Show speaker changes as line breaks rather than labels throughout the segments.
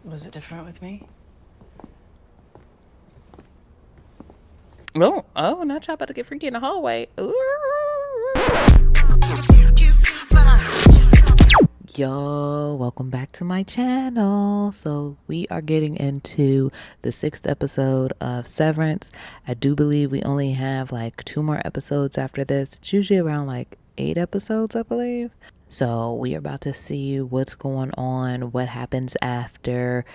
Was it different with me?
Oh, not y'all about to get freaky in the hallway. Ooh. Yo, welcome back to my channel. So we are getting into the 6th episode of Severance. I do believe we only have like 2 more episodes after this. It's usually around like 8 episodes, I believe. So we are about to see what's going on, what happens after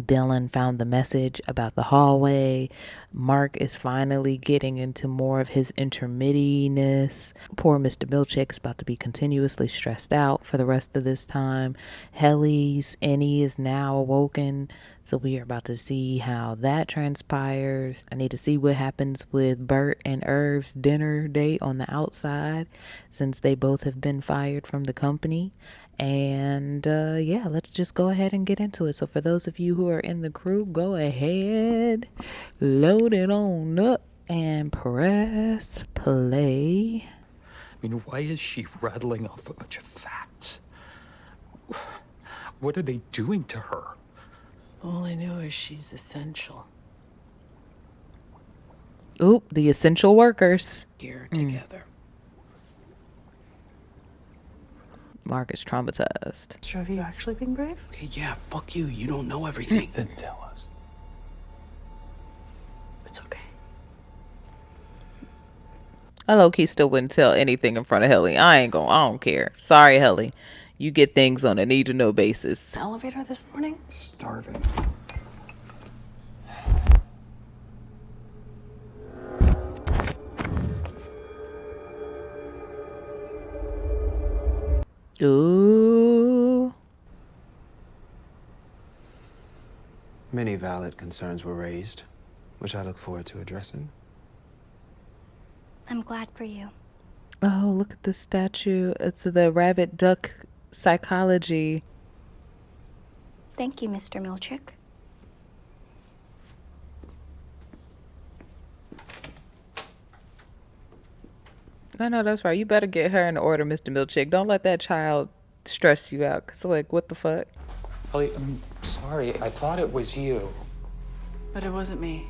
Dylan found the message about the hallway. Mark is finally getting into more of his intermitteeness. Poor Mr. Milchick is about to be continuously stressed out for the rest of this time. Helly's Innie is now awoken, so we are about to see how that transpires. I need to see what happens with Burt and Irv's dinner date on the outside, since they both have been fired from the company. And yeah, let's just go ahead and get into it. So for those of you who are in the crew, go ahead, load it on up and press play.
I mean, why is she rattling off a bunch of facts? What are they doing to her?
All I know is she's essential.
Oop, the essential workers.
Here together.
Mark is traumatized.
Are you actually being brave?
Okay, yeah, fuck you. You don't know everything.
Then tell us.
It's okay.
I low-key still wouldn't tell anything in front of Helly. I don't care. Sorry, Helly. You get things on a need-to-know basis.
The elevator this morning?
Starving.
Ooh.
Many valid concerns were raised, which I look forward to addressing.
I'm glad for you.
Oh, look at this statue. It's the rabbit duck psychology.
Thank you, Mr. Milchick.
I know, that's right. You better get her in order, Mr. Milchick. Don't let that child stress you out. Cause like, what the fuck?
Ellie, I'm sorry. I thought it was you.
But it wasn't me.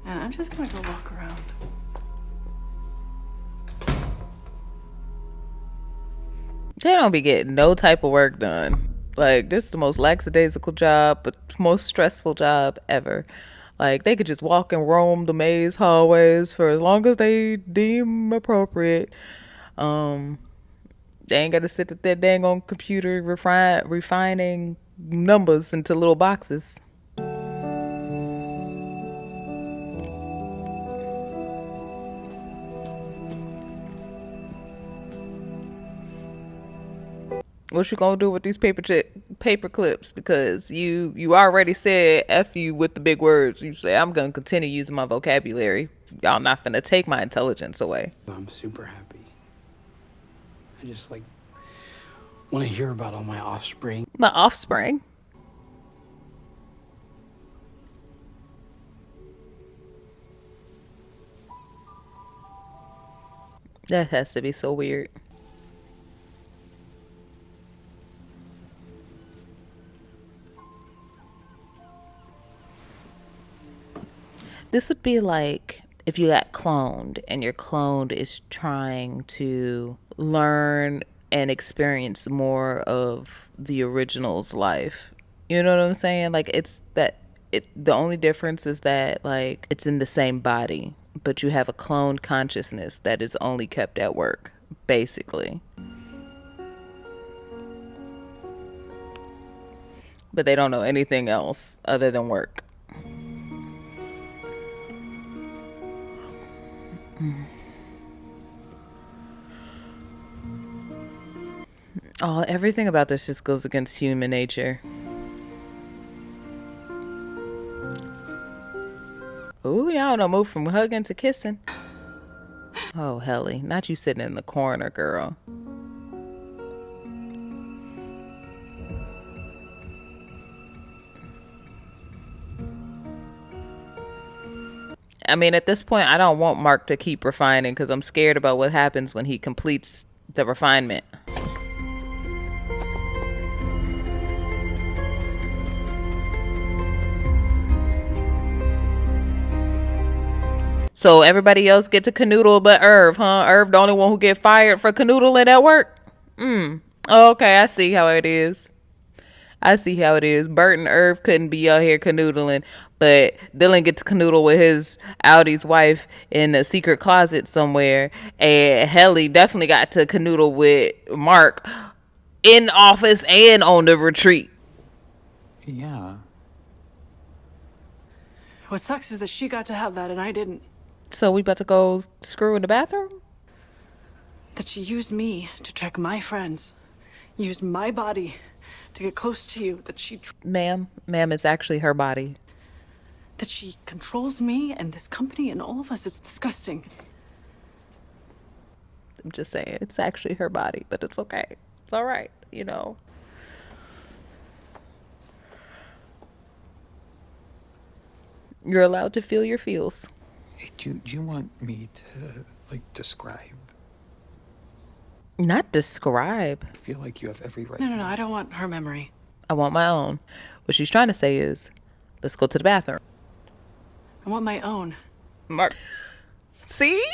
And I'm just gonna go walk around.
They don't be getting no type of work done. Like, this is the most lackadaisical job, but most stressful job ever. Like, they could just walk and roam the maze hallways for as long as they deem appropriate. They ain't got to sit at that dang on computer refining numbers into little boxes. What you gonna do with these paper clips? Because you already said F you with the big words. You say, I'm gonna continue using my vocabulary. Y'all not finna take my intelligence away.
I'm super happy. I just, like, want to hear about all my offspring.
My offspring? That has to be so weird. This would be like if you got cloned and your clone is trying to learn and experience more of the original's life. You know what I'm saying? Like, the only difference is that, like, it's in the same body, but you have a cloned consciousness that is only kept at work, basically. But they don't know anything else other than work. Oh, everything about this just goes against human nature. Ooh, y'all don't move from hugging to kissing. Oh, Helly, not you sitting in the corner, girl. I mean, at this point, I don't want Mark to keep refining because I'm scared about what happens when he completes the refinement. So everybody else get to canoodle but Irv, huh? Irv the only one who get fired for canoodling at work? Okay, I see how it is. Burt and Irv couldn't be out here canoodling, but Dylan gets to canoodle with his Outie's wife in a secret closet somewhere. And Helly definitely got to canoodle with Mark in office and on the retreat.
Yeah.
What sucks is that she got to have that and I didn't.
So we about to go screw in the bathroom?
That she used me to track my friends. Used my body to get close to you. That she...
Ma'am, it's actually her body.
That she controls me and this company and all of us. It's disgusting.
I'm just saying, it's actually her body, but it's okay. It's all right, you know. You're allowed to feel your feels.
Hey, do you want me to, like, describe?
Not describe.
I feel like you have every right.
No, I don't want her memory.
I want my own. What she's trying to say is, let's go to the bathroom.
I want my own.
Mark. See?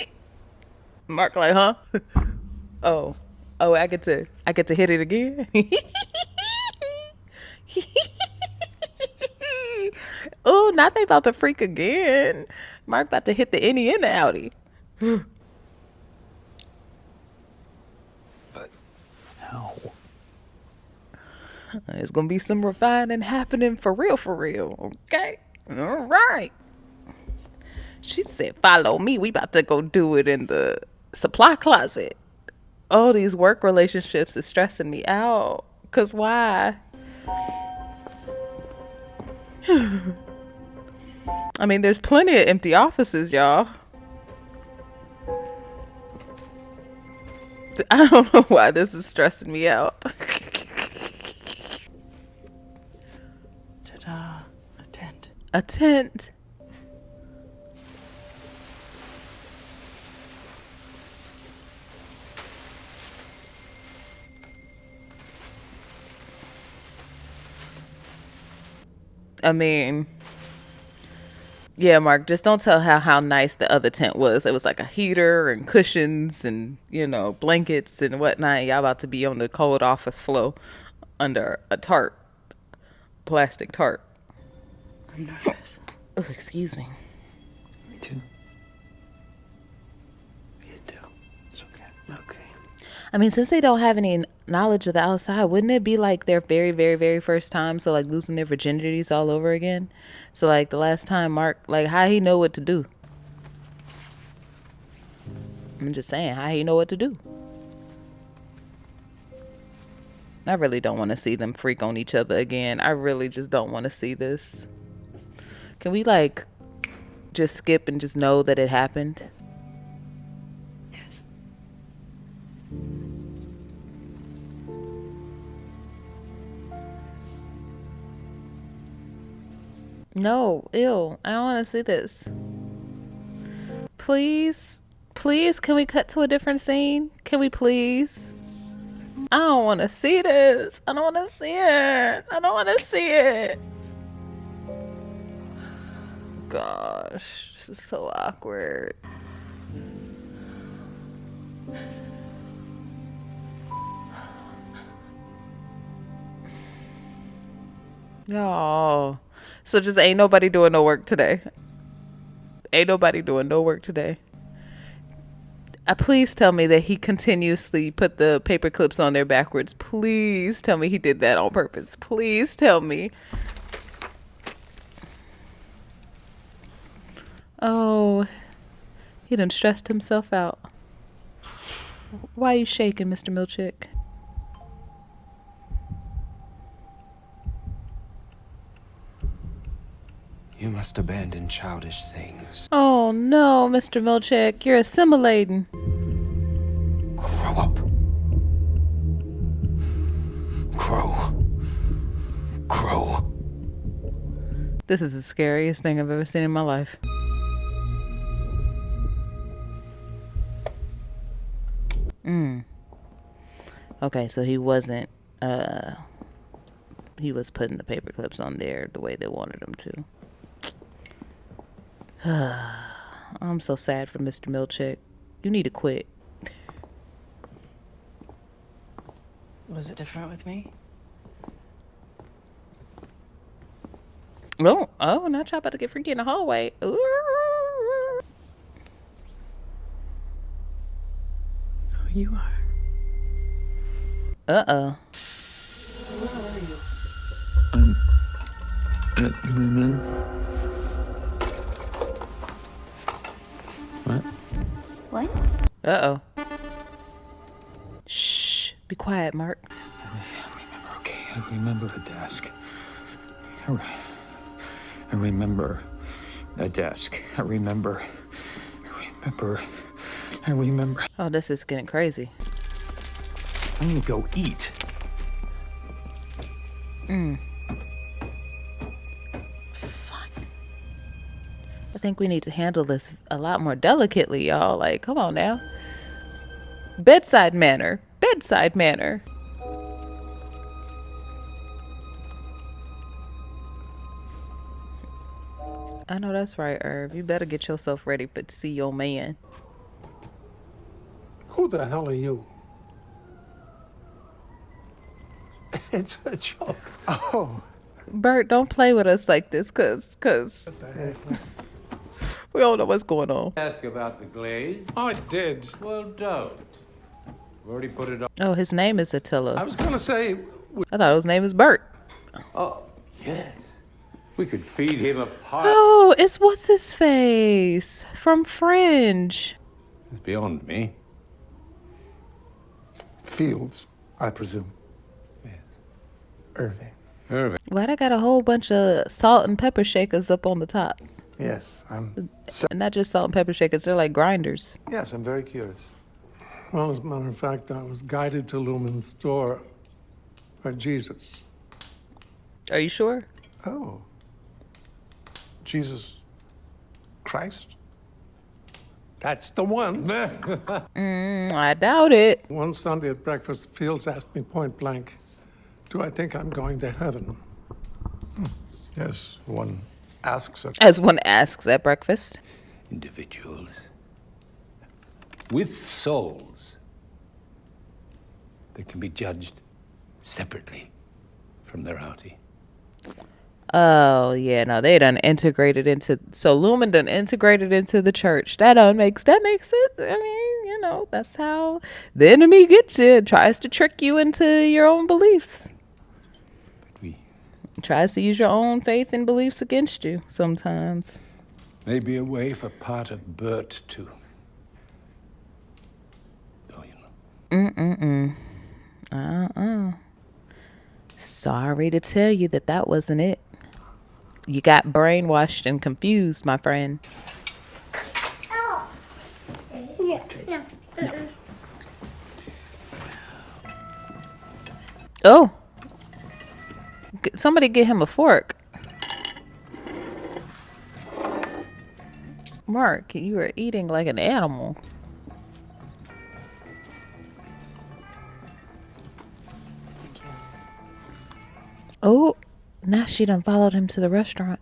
Mark like, huh? Oh, I get to hit it again. Oh, not they about to freak again. Mark about to hit the Innie and the Outie.
But how?
It's gonna be some refining happening for real, okay? All right. She said, follow me. We about to go do it in the supply closet. Oh, these work relationships is stressing me out. Cause why? I mean, there's plenty of empty offices, y'all. I don't know why this is stressing me out.
Ta-da. A tent.
A tent. I mean, yeah, Mark, just don't tell how nice the other tent was. It was like a heater and cushions and, you know, blankets and whatnot. Y'all about to be on the cold office floor under a tarp, plastic tarp.
I'm nervous.
Oh, excuse me.
Me too.
You do. It's okay. Okay.
I mean, since they don't have any knowledge of the outside, wouldn't it be like their very, very, very first time? So like losing their virginities all over again. So like the last time Mark, like how he know what to do? I'm just saying, how he know what to do? I really don't want to see them freak on each other again. I really just don't want to see this. Can we like just skip and just know that it happened?
Yes.
No, ew. I don't want to see this. Please, can we cut to a different scene? Can we please? I don't want to see this. I don't want to see it. Gosh, this is so awkward. Y'all. So just ain't nobody doing no work today. Please tell me that he continuously put the paper clips on there backwards. Please tell me he did that on purpose. Please tell me. Oh, he done stressed himself out. Why are you shaking, Mr. Milchick?
You must abandon childish things.
Oh no, Mr. Milchick, you're assimilating.
Grow up. Grow.
This is the scariest thing I've ever seen in my life. Okay, so he wasn't, he was putting the paper clips on there the way they wanted him to. I'm so sad for Mr. Milchick. You need to quit.
Was it different with me?
Oh, now y'all about to get freaky in the hallway. Ooh.
You are.
Uh-oh.
What?
What?
Uh-oh. Shh. Be quiet, Mark.
I remember a desk. I remember a desk. I remember.
Oh, this is getting crazy.
I'm gonna go eat.
I think we need to handle this a lot more delicately, y'all. Like, come on now. Bedside manner. Bedside manner. I know that's right, Irv. You better get yourself ready to see your man.
Who the hell are you? It's a joke. Oh.
Burt, don't play with us like this, cause we don't know what's going on.
Ask about the glaze?
I did.
Well, don't. We've already put it on.
Oh, his name is Attila.
I was gonna say,
I thought his name was Burt.
Oh, yes. We could feed him a pie.
Oh, it's what's his face from Fringe.
It's beyond me.
Fields, I presume.
Yes.
Irving.
Irving.
Why they got a whole bunch of salt and pepper shakers up on the top?
Yes, I'm
Not just salt and pepper shakers, they're like grinders.
Yes, I'm very curious. Well, as a matter of fact, I was guided to Lumen's store by Jesus.
Are you sure?
Oh. Jesus Christ? That's the one.
I doubt it.
One Sunday at breakfast, Fields asked me point blank, do I think I'm going to heaven? Yes, one asks it.
As one asks at breakfast.
Individuals with souls that can be judged separately from their outie.
Oh, yeah, no, they done integrated into, so Lumen done integrated into the church. That makes it. I mean, you know, that's how the enemy gets you, tries to trick you into your own beliefs.
But we
Tries to use your own faith and beliefs against you sometimes.
may be a way for part of Burt to. Oh, you know.
Sorry to tell you that wasn't it. You got brainwashed and confused, my friend. Oh. Somebody get him a fork. Mark, you are eating like an animal. Oh, now she done followed him to the restaurant.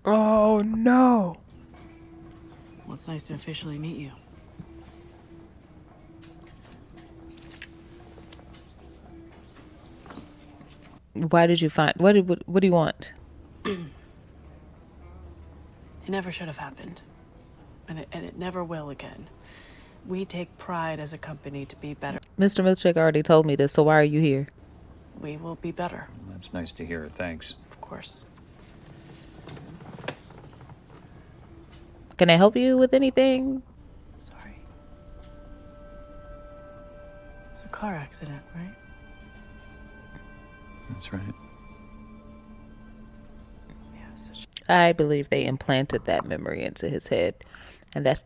Oh, no.
Well, it's nice to officially meet you.
Why did you find... What do you want?
It never should have happened. And it never will again. We take pride as a company to be better.
Mr. Milchick already told me this, so why are you here?
We will be better,
That's nice to hear. Thanks.
of course.
Can I help you with anything?
Sorry. It's a car accident, right?
That's right.
Yeah, such...
I believe they implanted that memory into his head. And that's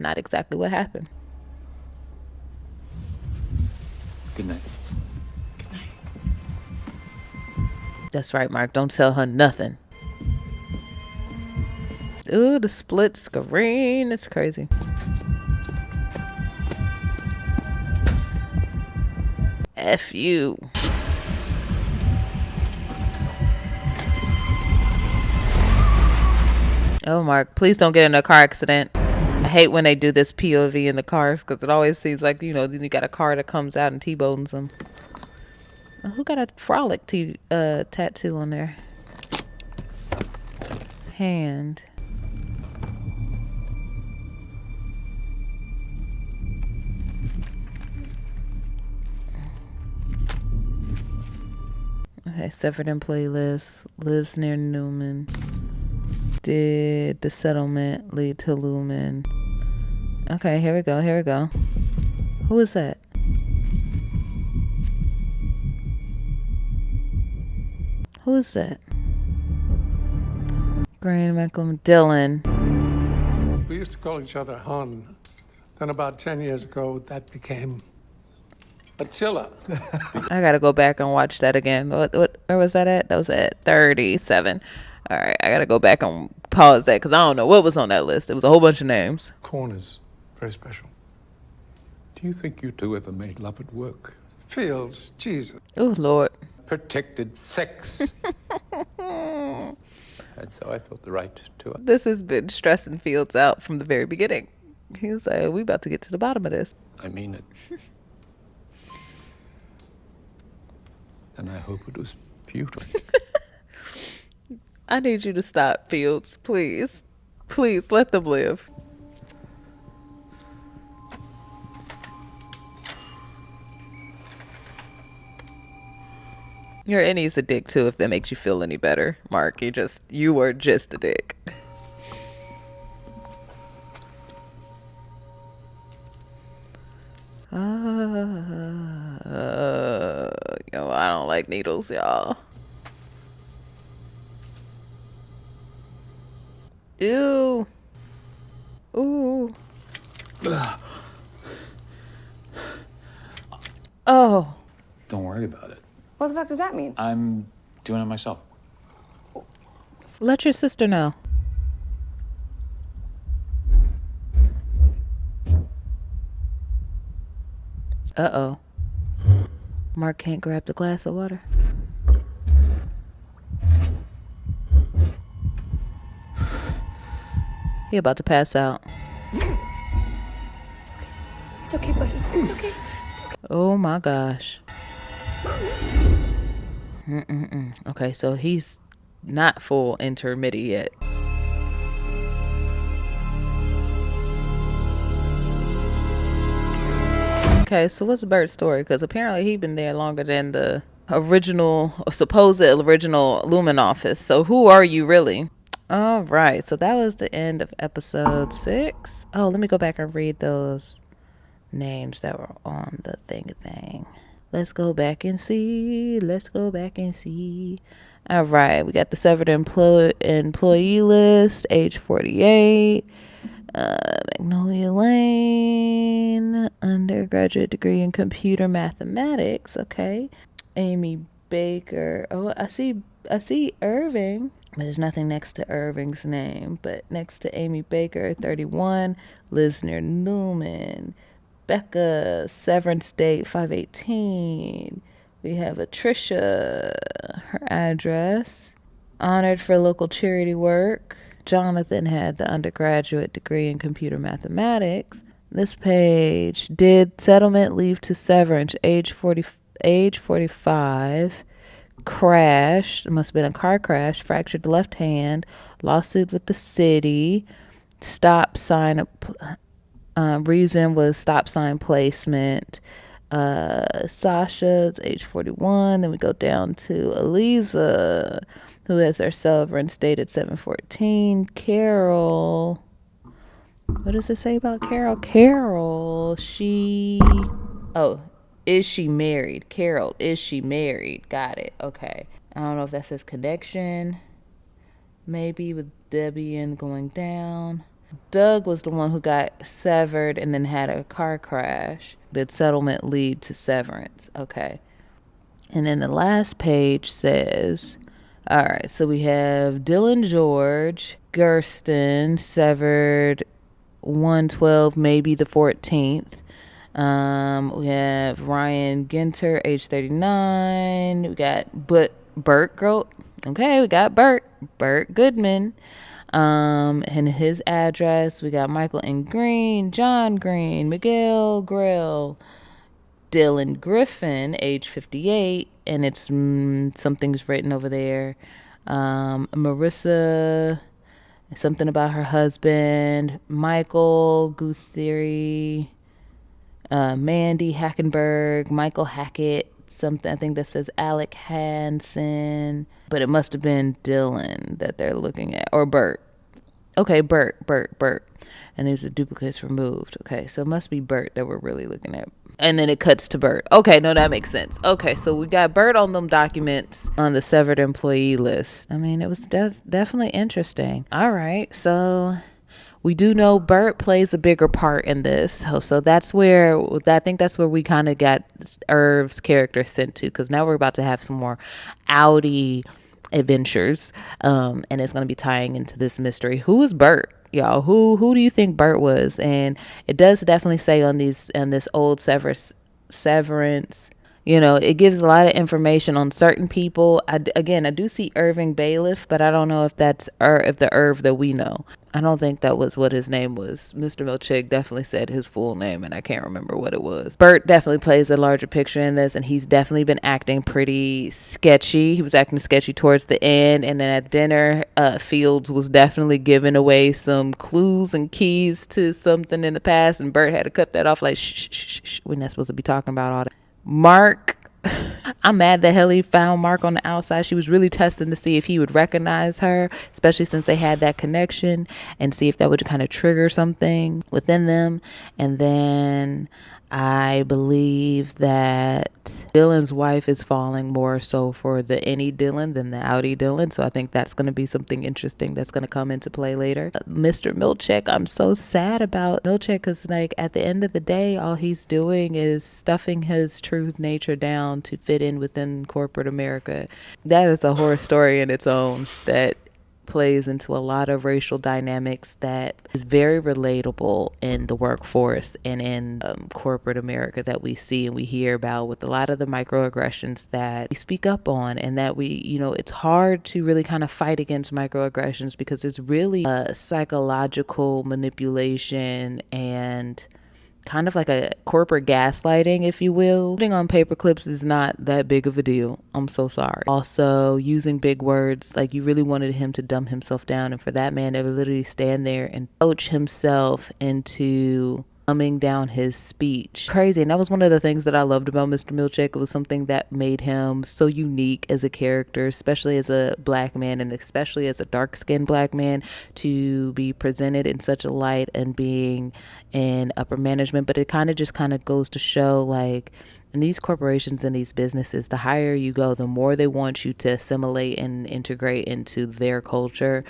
not exactly what happened.
Good night.
Good night.
That's right, Mark. Don't tell her nothing. Ooh, the split screen. It's crazy. F you. Oh, Mark, please don't get in a car accident. I hate when they do this POV in the cars because it always seems like, you know, then you got a car that comes out and T-bones them. Who got a frolic tattoo on their hand? Okay, severed employee lives near Newman. Did the settlement lead to Lumen? Okay, here we go. Who is that? Who is that? Grand Malcolm Dylan.
We used to call each other Hun. Then about 10 years ago, that became Attila.
I gotta go back and watch that again. Where was that at? That was at 37. All right, I gotta go back and pause that because I don't know what was on that list. It was a whole bunch of names.
Corner's very special.
Do you think you two ever made love at work?
Fields, Jesus.
Oh, Lord.
Protected sex. And so I felt the right to it.
This has been stressing Fields out from the very beginning. He was like, we about to get to the bottom of this.
I mean it. And I hope it was beautiful.
I need you to stop, Fields. Please. Please, let them live. Your Innie's a dick too, if that makes you feel any better. Mark, you are just a dick. Yo, I don't like needles, y'all. Ew. Ooh. Oh.
Don't worry about it.
What the fuck does that mean?
I'm doing it myself.
Let your sister know. Uh-oh. Mark can't grab the glass of water. He about to pass out.
It's okay, buddy. It's okay.
Oh my gosh. Okay, so he's not full intermediate yet. Okay, so what's Burt's story? Because apparently he's been there longer than the original, or supposed original Lumen office. So who are you really? All right, so that was the end of episode 6. Oh, let me go back and read those names that were on the thing. Let's go back and see. All right, we got the severed employee list, age 48. Magnolia Lane, undergraduate degree in computer mathematics. Okay. Amy Baker. Oh, I see Irving. There's nothing next to Irving's name, but next to Amy Baker, 31, lives near Newman. Becca, Severance date 5/18. We have Patricia, her address. Honored for local charity work. Jonathan had the undergraduate degree in computer mathematics. This page, did settlement leave to Severance, age 45, crashed, must have been a car crash, fractured left hand, lawsuit with the city, stop sign, reason was stop sign placement. Sasha's age 41. Then we go down to Eliza, who has her severance dated 7/14. Carol. What does it say about Carol? Carol, is she married? Carol, is she married? Got it. Okay. I don't know if that says connection. Maybe with Debbie and going down. Doug was the one who got severed and then had a car crash. Did settlement lead to severance? Okay. And then the last page says, all right, so we have Dylan George, Gersten, severed 1/12, maybe the 14th. We have Ryan Ginter, age 39. We got Burt girl. Okay, we got Burt Goodman. And his address, we got Michael N. Green, John Green, Miguel Grill, Dylan Griffin, age 58, and it's something's written over there. Marissa, something about her husband. Michael Guthrie, Mandy Hackenberg, Michael Hackett, something, I think that says Alec Hansen, but it must have been Dylan that they're looking at, or Burt. Okay, Burt. And there's a duplicates removed. Okay, so it must be Burt that we're really looking at. And then it cuts to Burt. Okay, no, that makes sense. Okay, so we got Burt on them documents on the severed employee list. I mean, it was definitely interesting. All right, so we do know Burt plays a bigger part in this. So that's where, I think that's where we kind of got Irv's character sent to, because now we're about to have some more Outie adventures, and it's going to be tying into this mystery. Who is Burt, y'all? Who do you think Burt was? And it does definitely say on this old Severance, you know, it gives a lot of information on certain people. I do see Irving Bailiff, but I don't know if that's if the Irv that we know. I don't think that was what his name was. Mr. Milchick definitely said his full name, and I can't remember what it was. Burt definitely plays a larger picture in this, and he's definitely been acting pretty sketchy. He was acting sketchy towards the end, and then at dinner, Fields was definitely giving away some clues and keys to something in the past, and Burt had to cut that off like, shh, we're not supposed to be talking about all that. Mark, I'm mad that Helly found Mark on the outside. She was really testing to see if he would recognize her, especially since they had that connection, and see if that would kind of trigger something within them. And then I believe that Dylan's wife is falling more so for the Innie Dylan than the Outie Dylan. So I think that's going to be something interesting that's going to come into play later. Mr. Milchick, I'm so sad about Milchick, because like at the end of the day, all he's doing is stuffing his true nature down to fit in within corporate America. That is a horror story in its own that plays into a lot of racial dynamics that is very relatable in the workforce and in corporate America that we see and we hear about, with a lot of the microaggressions that we speak up on, and that we, you know, it's hard to really kind of fight against microaggressions because it's really a psychological manipulation and kind of like a corporate gaslighting, if you will. Putting on paper clips is not that big of a deal. I'm so sorry. Also, using big words, like you really wanted him to dumb himself down, and for that man to literally stand there and coach himself into dumbing down his speech. Crazy. And that was one of the things that I loved about Mr. Milchick. It was something that made him so unique as a character, especially as a black man, and especially as a dark-skinned black man, to be presented in such a light and being in upper management. But it kind of goes to show, like, in these corporations and these businesses, the higher you go, the more they want you to assimilate and integrate into their culture,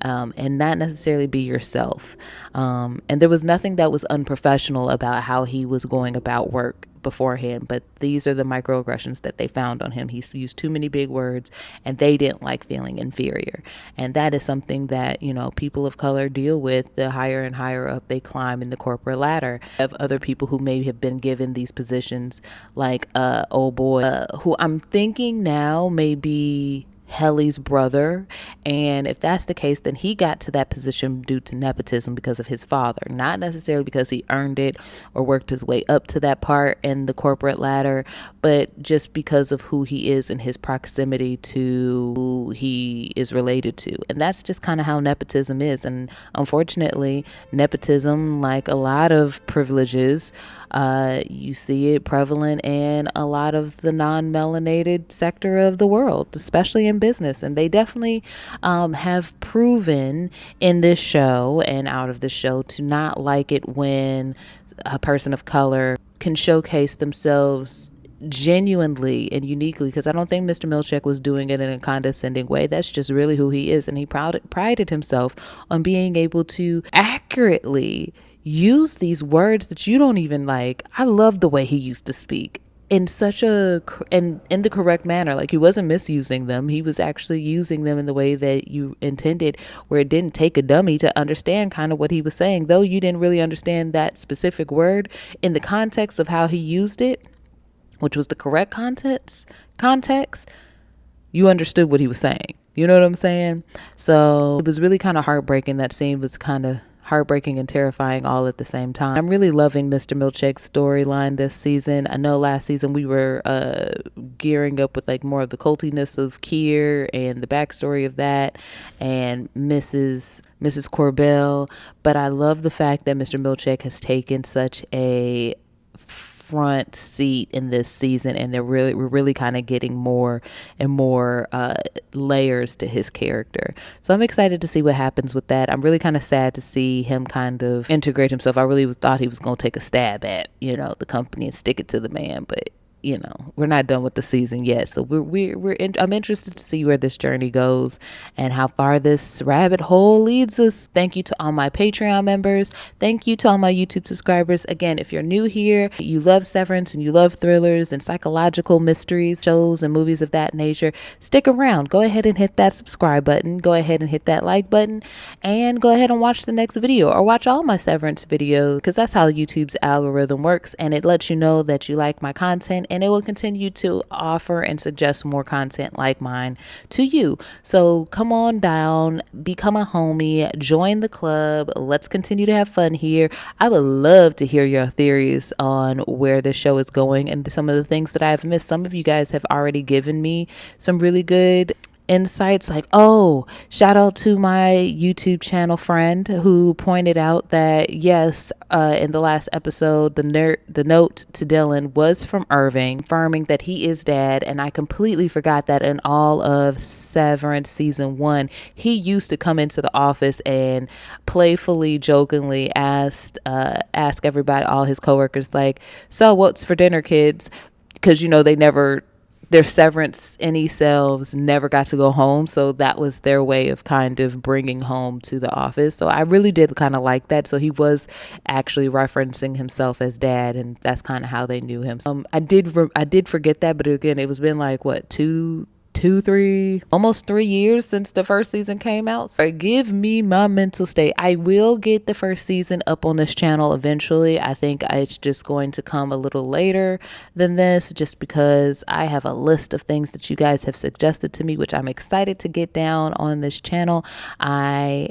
and not necessarily be yourself. And there was nothing that was unprofessional about how he was going about work beforehand, but these are the microaggressions that they found on him. He used too many big words, and they didn't like feeling inferior. And that is something that, you know, people of color deal with the higher and higher up they climb in the corporate ladder. Of other people who may have been given these positions, like old boy, who I'm thinking now may be Helly's brother, and if that's the case, then he got to that position due to nepotism because of his father, not necessarily because he earned it or worked his way up to that part in the corporate ladder, but just because of who he is and his proximity to who he is related to. And that's just kind of how nepotism is. And unfortunately, nepotism, like a lot of privileges, you see it prevalent in a lot of the non-melanated sector of the world, especially in business. And they definitely have proven in this show and out of the show to not like it when a person of color can showcase themselves genuinely and uniquely, because I don't think Mr. Milchick was doing it in a condescending way. That's just really who he is, and he prided himself on being able to accurately use these words that you don't even like. I love the way he used to speak. in such a and in the correct manner. Like, he wasn't misusing them. He was actually using them in the way that you intended, where it didn't take a dummy to understand kind of what he was saying, though you didn't really understand that specific word in the context of how he used it, which was the correct context. You understood what he was saying. You know what I'm saying? So it was really kind of heartbreaking. That scene was kind of heartbreaking and terrifying all at the same time. I'm really loving Mr. Milchick's storyline this season. I know last season we were gearing up with like more of the cultiness of Kier and the backstory of that and Mrs. Cobel, but I love the fact that Mr. Milchick has taken such a front seat in this season, and we're really kind of getting more and more layers to his character. So I'm excited to see what happens with that. I'm really kind of sad to see him kind of integrate himself. I really thought he was going to take a stab at, the company and stick it to the man, but we're not done with the season yet. So I'm interested to see where this journey goes and how far this rabbit hole leads us. Thank you to all my Patreon members. Thank you to all my YouTube subscribers. Again, if you're new here, you love Severance and you love thrillers and psychological mysteries, shows and movies of that nature, stick around. Go ahead and hit that subscribe button. Go ahead and hit that like button, and go ahead and watch the next video, or watch all my Severance videos, because that's how YouTube's algorithm works, and it lets you know that you like my content, and it will continue to offer and suggest more content like mine to you. So come on down, become a homie, join the club. Let's continue to have fun here. I would love to hear your theories on where this show is going and some of the things that I've missed. Some of you guys have already given me some really good insights, like, shout out to my YouTube channel friend who pointed out that yes, in the last episode, the note to Dylan was from Irving, confirming that he is dad. And I completely forgot that in all of Severance season 1, he used to come into the office and playfully, jokingly ask everybody, all his coworkers, like, so what's for dinner, kids? Because their Severance Innie selves never got to go home, so that was their way of kind of bringing home to the office. So I really did kind of like that. So he was actually referencing himself as dad, and that's kind of how they knew him. I did forget that, but again, it was been like what, 3 almost 3 years since the first season came out. So give me my mental state. I will get the first season up on this channel eventually. I think it's just going to come a little later than this, just because I have a list of things that you guys have suggested to me, which I'm excited to get down on this channel. I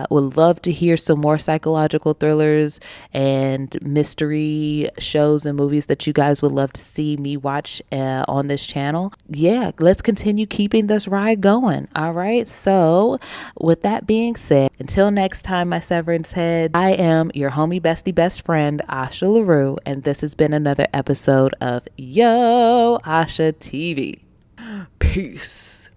would love to hear some more psychological thrillers and mystery shows and movies that you guys would love to see me watch on this channel. Yeah, let's continue keeping this ride going. All right, so with that being said, until next time, my Severance head, I am your homie bestie best friend, Asha LaRue, and this has been another episode of Yo Asha TV. Peace.